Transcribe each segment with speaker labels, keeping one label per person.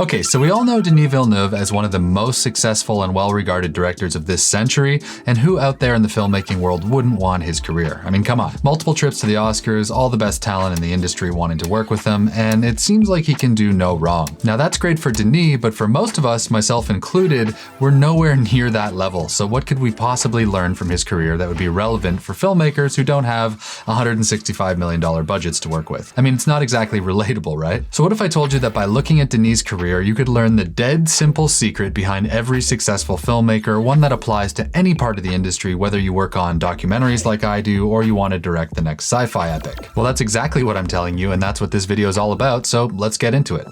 Speaker 1: Okay, so we all know Denis Villeneuve as one of the most successful and well-regarded directors of this century, and who out there in the filmmaking world wouldn't want his career? I mean, come on. Multiple trips to the Oscars, all the best talent in the industry wanting to work with him, and it seems like he can do no wrong. Now that's great for Denis, but for most of us, myself included, we're nowhere near that level. So what could we possibly learn from his career that would be relevant for filmmakers who don't have $165 million budgets to work with? I mean, it's not exactly relatable, right? So what if I told you that by looking at Denis' career, you could learn the dead simple secret behind every successful filmmaker, one that applies to any part of the industry, whether you work on documentaries like I do, or you want to direct the next sci-fi epic? Well, that's exactly what I'm telling you, and that's what this video is all about, so let's get into it.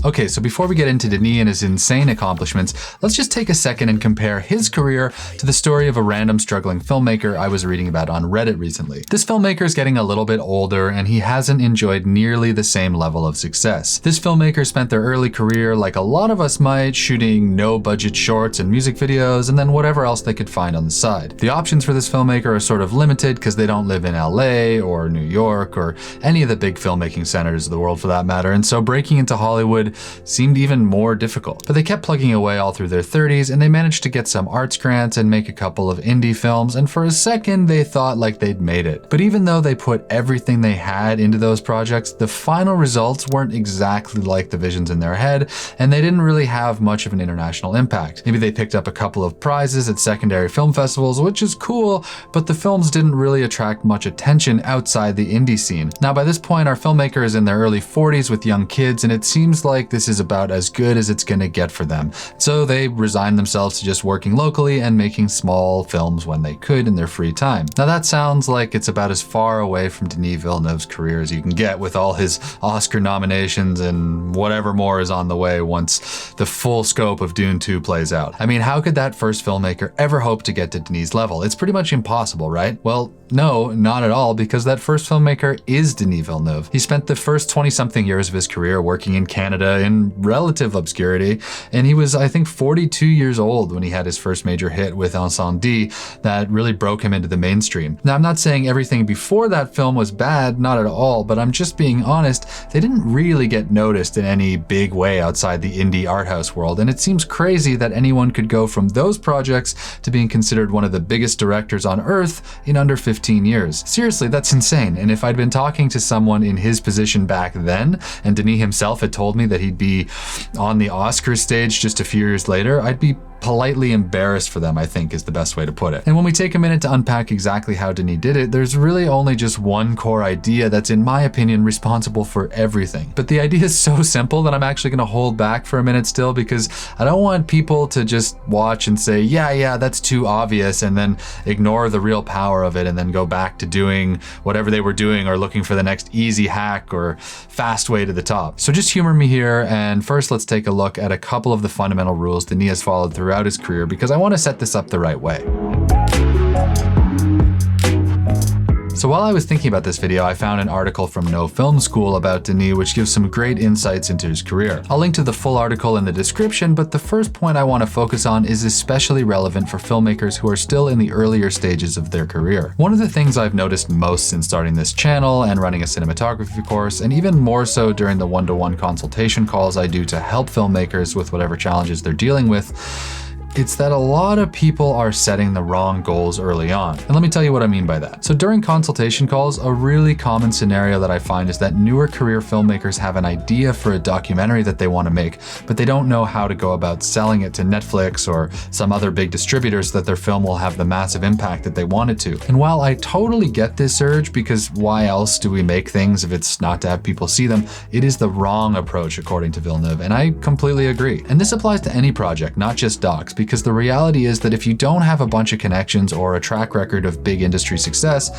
Speaker 1: Okay, so before we get into Denis and his insane accomplishments, let's just take a second and compare his career to the story of a random struggling filmmaker I was reading about on Reddit recently. This filmmaker is getting a little bit older and he hasn't enjoyed nearly the same level of success. This filmmaker spent their early career, like a lot of us might, shooting no-budget shorts and music videos and then whatever else they could find on the side. The options for this filmmaker are sort of limited because they don't live in LA or New York or any of the big filmmaking centers of the world for that matter, and so breaking into Hollywood seemed even more difficult. But they kept plugging away all through their 30s and they managed to get some arts grants and make a couple of indie films, and for a second they thought like they'd made it. But even though they put everything they had into those projects, the final results weren't exactly like the visions in their head, and they didn't really have much of an international impact. Maybe they picked up a couple of prizes at secondary film festivals, which is cool, but the films didn't really attract much attention outside the indie scene. Now by this point our filmmaker is in their early 40s with young kids, and it seems like this is about as good as it's gonna get for them. So they resigned themselves to just working locally and making small films when they could in their free time. Now that sounds like it's about as far away from Denis Villeneuve's career as you can get, with all his Oscar nominations and whatever more is on the way once the full scope of Dune 2 plays out. I mean, how could that first filmmaker ever hope to get to Denis' level? It's pretty much impossible, right? Well, no, not at all, because that first filmmaker is Denis Villeneuve. He spent the first 20-something years of his career working in Canada in relative obscurity, and he was, I think, 42 years old when he had his first major hit with Incendie that really broke him into the mainstream. Now, I'm not saying everything before that film was bad, not at all, but I'm just being honest, they didn't really get noticed in any big way outside the indie art house world, and it seems crazy that anyone could go from those projects to being considered one of the biggest directors on earth in under 15 years. Seriously, that's insane, and if I'd been talking to someone in his position back then, and Denis himself had told me that he'd be on the Oscars stage just a few years later, I'd be politely embarrassed for them, I think is the best way to put it. And when we take a minute to unpack exactly how Denis did it, there's really only just one core idea that's, in my opinion, responsible for everything. But the idea is so simple that I'm actually gonna hold back for a minute still, because I don't want people to just watch and say, yeah, that's too obvious, and then ignore the real power of it and then go back to doing whatever they were doing or looking for the next easy hack or fast way to the top. So just humor me here, and first let's take a look at a couple of the fundamental rules Denis has followed throughout his career, because I want to set this up the right way. So while I was thinking about this video, I found an article from No Film School about Denis, which gives some great insights into his career. I'll link to the full article in the description, but the first point I want to focus on is especially relevant for filmmakers who are still in the earlier stages of their career. One of the things I've noticed most since starting this channel and running a cinematography course, and even more so during the one-to-one consultation calls I do to help filmmakers with whatever challenges they're dealing with, it's that a lot of people are setting the wrong goals early on. And let me tell you what I mean by that. So during consultation calls, a really common scenario that I find is that newer career filmmakers have an idea for a documentary that they want to make, but they don't know how to go about selling it to Netflix or some other big distributors so that their film will have the massive impact that they want it to. And while I totally get this urge, because why else do we make things if it's not to have people see them, it is the wrong approach according to Villeneuve, and I completely agree. And this applies to any project, not just docs, because the reality is that if you don't have a bunch of connections or a track record of big industry success,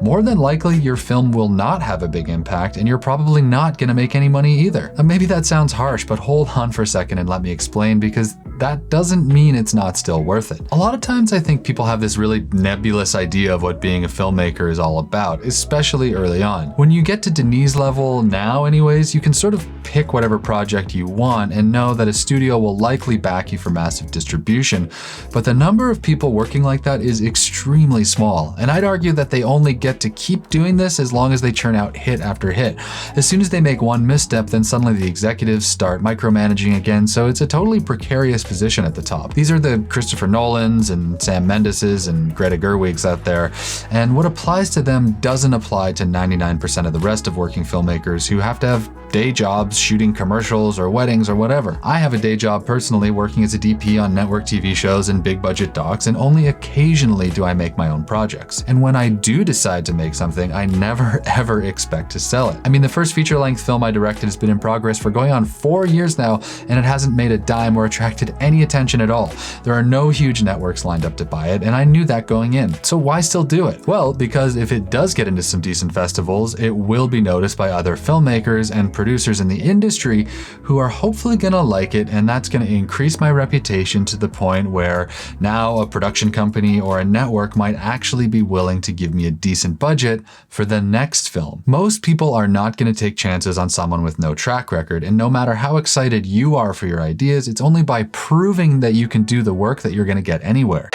Speaker 1: more than likely your film will not have a big impact, and you're probably not gonna make any money either. Maybe that sounds harsh, but hold on for a second and let me explain, because that doesn't mean it's not still worth it. A lot of times I think people have this really nebulous idea of what being a filmmaker is all about, especially early on. When you get to Denis' level now anyways, you can sort of pick whatever project you want and know that a studio will likely back you for massive distribution, but the number of people working like that is extremely small, and I'd argue that they only get to keep doing this as long as they churn out hit after hit. As soon as they make one misstep, then suddenly the executives start micromanaging again, so it's a totally precarious position at the top. These are the Christopher Nolans and Sam Mendeses and Greta Gerwigs out there, and what applies to them doesn't apply to 99% of the rest of working filmmakers who have to have day jobs shooting commercials or weddings or whatever. I have a day job personally working as a DP on network TV shows and big budget docs, and only occasionally do I make my own projects. And when I do decide to make something, I never ever expect to sell it. I mean, the first feature-length film I directed has been in progress for going on 4 years now, and it hasn't made a dime or attracted any attention at all. There are no huge networks lined up to buy it, and I knew that going in. So why still do it? Well, because if it does get into some decent festivals, it will be noticed by other filmmakers and producers in the industry who are hopefully gonna like it, and that's gonna increase my reputation to the point where now a production company or a network might actually be willing to give me a decent budget for the next film. Most people are not gonna take chances on someone with no track record, and no matter how excited you are for your ideas, it's only by proving that you can do the work that you're gonna get anywhere.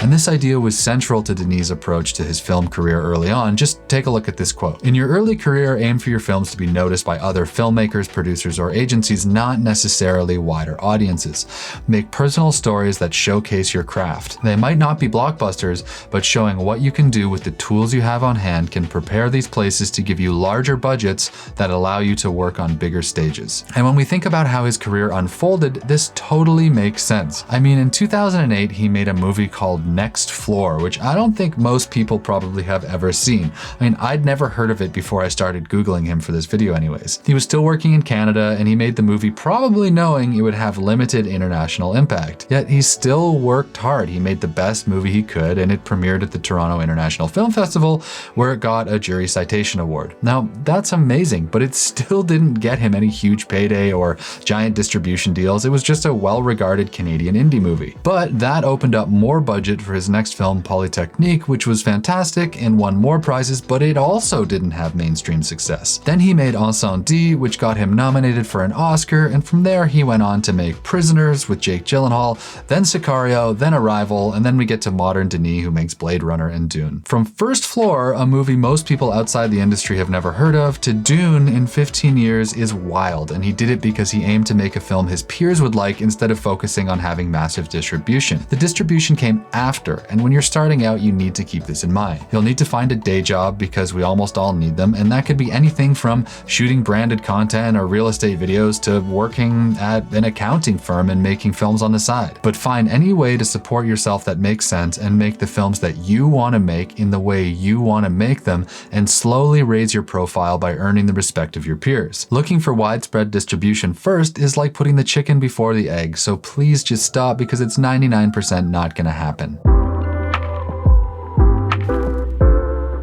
Speaker 1: And this idea was central to Denis' approach to his film career early on. Just take a look at this quote. "In your early career, aim for your films to be noticed by other filmmakers, producers, or agencies, not necessarily wider audiences. Make personal stories that showcase your craft. They might not be blockbusters, but showing what you can do with the tools you have on hand can prepare these places to give you larger budgets that allow you to work on bigger stages." And when we think about how his career unfolded, this totally makes sense. I mean, in 2008, he made a movie called Next Floor, which I don't think most people probably have ever seen. I mean, I'd never heard of it before I started Googling him for this video anyways. He was still working in Canada, and he made the movie probably knowing it would have limited international impact. Yet he still worked hard. He made the best movie he could, and it premiered at the Toronto International Film Festival, where it got a jury citation award. Now, that's amazing, but it still didn't get him any huge payday or giant distribution deals. It was just a well-regarded Canadian indie movie. But that opened up more budget for his next film, Polytechnique, which was fantastic and won more prizes, but it also didn't have mainstream success. Then he made Incendie, which got him nominated for an Oscar, and from there he went on to make Prisoners with Jake Gyllenhaal, then Sicario, then Arrival, and then we get to modern Denis, who makes Blade Runner and Dune. From First Floor, a movie most people outside the industry have never heard of, to Dune in 15 years is wild, and he did it because he aimed to make a film his peers would like instead of focusing on having massive distribution. The distribution came after, and when you're starting out, you need to keep this in mind. You'll need to find a day job because we almost all need them, and that could be anything from shooting branded content or real estate videos to working at an accounting firm and making films on the side. But find any way to support yourself that makes sense and make the films that you want to make in the way you want to make them, and slowly raise your profile by earning the respect of your peers. Looking for widespread distribution first is like putting the chicken before the egg, so please just stop because it's 99% not gonna happen.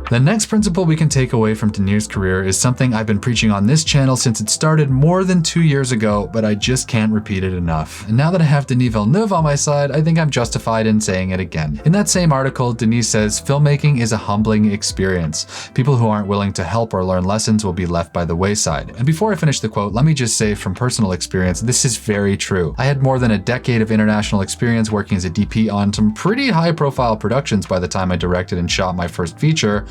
Speaker 1: The next principle we can take away from Denis' career is something I've been preaching on this channel since it started more than 2 years ago, but I just can't repeat it enough. And now that I have Denis Villeneuve on my side, I think I'm justified in saying it again. In that same article, Denis says, "Filmmaking is a humbling experience. People who aren't willing to help or learn lessons will be left by the wayside." And before I finish the quote, let me just say from personal experience, this is very true. I had more than a decade of international experience working as a DP on some pretty high-profile productions by the time I directed and shot my first feature,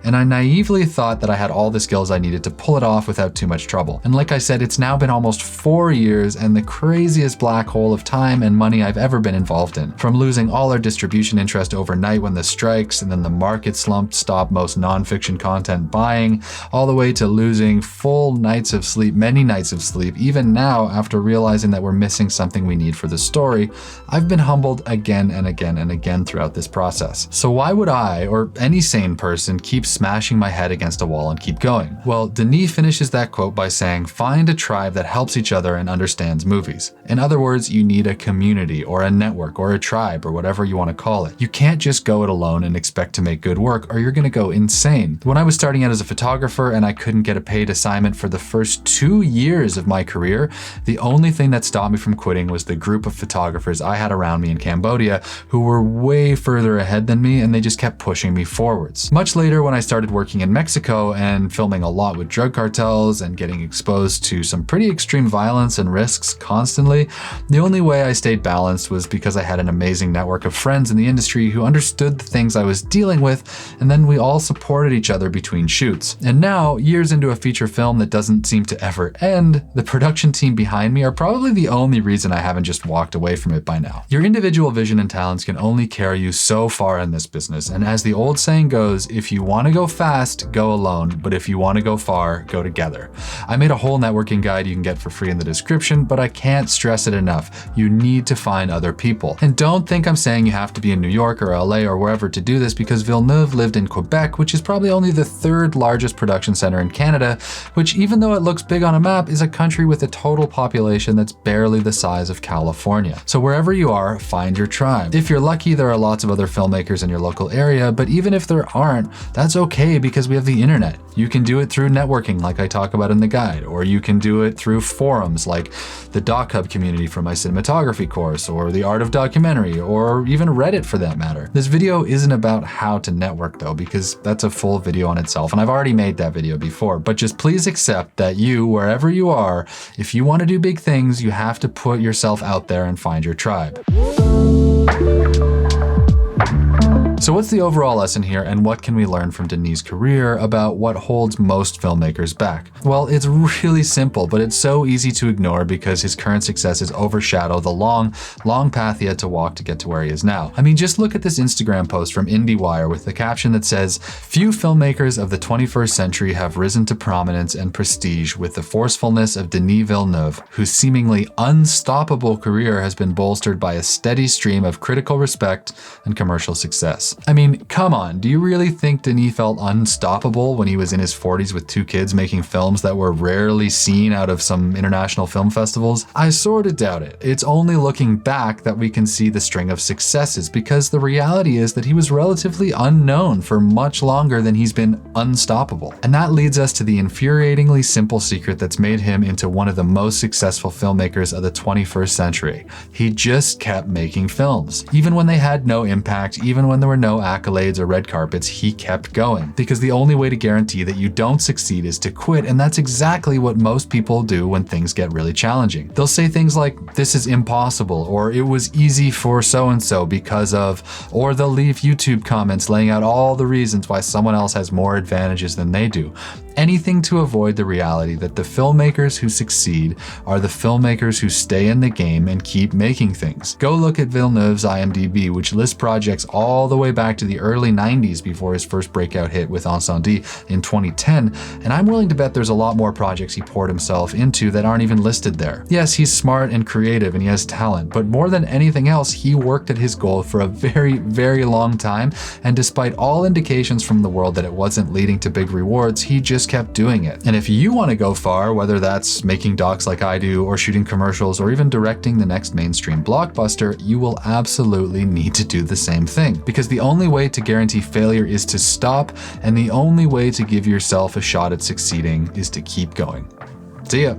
Speaker 1: and I naively thought that I had all the skills I needed to pull it off without too much trouble. And like I said, it's now been almost 4 years and the craziest black hole of time and money I've ever been involved in. From losing all our distribution interest overnight when the strikes and then the market slump stopped most nonfiction content buying, all the way to losing full nights of sleep, many nights of sleep, even now after realizing that we're missing something we need for the story, I've been humbled again and again and again throughout this process. So why would I, or any sane person, keep smashing my head against a wall and keep going. Well, Denis finishes that quote by saying, find a tribe that helps each other and understands movies. In other words, you need a community or a network or a tribe or whatever you want to call it. You can't just go it alone and expect to make good work, or you're going to go insane. When I was starting out as a photographer and I couldn't get a paid assignment for the first 2 years of my career, the only thing that stopped me from quitting was the group of photographers I had around me in Cambodia who were way further ahead than me, and they just kept pushing me forwards. Much later, when I started working in Mexico and filming a lot with drug cartels and getting exposed to some pretty extreme violence and risks constantly, the only way I stayed balanced was because I had an amazing network of friends in the industry who understood the things I was dealing with, and then we all supported each other between shoots. And now, years into a feature film that doesn't seem to ever end, the production team behind me are probably the only reason I haven't just walked away from it by now. Your individual vision and talents can only carry you so far in this business, and as the old saying goes, if you want to go fast, go alone, but if you want to go far, go together. I made a whole networking guide you can get for free in the description, but I can't stress it enough. You need to find other people. And don't think I'm saying you have to be in New York or LA or wherever to do this, because Villeneuve lived in Quebec, which is probably only the 3rd largest production center in Canada, which, even though it looks big on a map, is a country with a total population that's barely the size of California. So wherever you are, find your tribe. If you're lucky, there are lots of other filmmakers in your local area, but even if there aren't, that's okay because we have the internet. You can do it through networking like I talk about in the guide, or you can do it through forums like the Doc Hub community from my cinematography course, or the Art of Documentary, or even Reddit for that matter. This video isn't about how to network though, because that's a full video on itself, and I've already made that video before, but just please accept that you, wherever you are, if you want to do big things, you have to put yourself out there and find your tribe. So what's the overall lesson here, and what can we learn from Denis' career about what holds most filmmakers back? Well, it's really simple, but it's so easy to ignore because his current successes overshadow the long path he had to walk to get to where he is now. I mean, just look at this Instagram post from IndieWire with the caption that says, "Few filmmakers of the 21st century have risen to prominence and prestige with the forcefulness of Denis Villeneuve, whose seemingly unstoppable career has been bolstered by a steady stream of critical respect and commercial success." I mean, come on, do you really think Denis felt unstoppable when he was in his 40s with 2 kids making films that were rarely seen out of some international film festivals? I sort of doubt it. It's only looking back that we can see the string of successes, because the reality is that he was relatively unknown for much longer than he's been unstoppable. And that leads us to the infuriatingly simple secret that's made him into one of the most successful filmmakers of the 21st century. He just kept making films. Even when they had no impact, even when there were no accolades or red carpets, he kept going. Because the only way to guarantee that you don't succeed is to quit, and that's exactly what most people do when things get really challenging. They'll say things like, "This is impossible," or "It was easy for so-and-so because of," or they'll leave YouTube comments laying out all the reasons why someone else has more advantages than they do. Anything to avoid the reality that the filmmakers who succeed are the filmmakers who stay in the game and keep making things. Go look at Villeneuve's IMDb, which lists projects all the way back to the early 90s before his first breakout hit with Incendie in 2010, and I'm willing to bet there's a lot more projects he poured himself into that aren't even listed there. Yes, he's smart and creative and he has talent, but more than anything else, he worked at his goal for a very, very long time, and despite all indications from the world that it wasn't leading to big rewards, he just kept doing it. And if you want to go far, whether that's making docs like I do, or shooting commercials, or even directing the next mainstream blockbuster, you will absolutely need to do the same thing. Because the only way to guarantee failure is to stop, and the only way to give yourself a shot at succeeding is to keep going. See ya.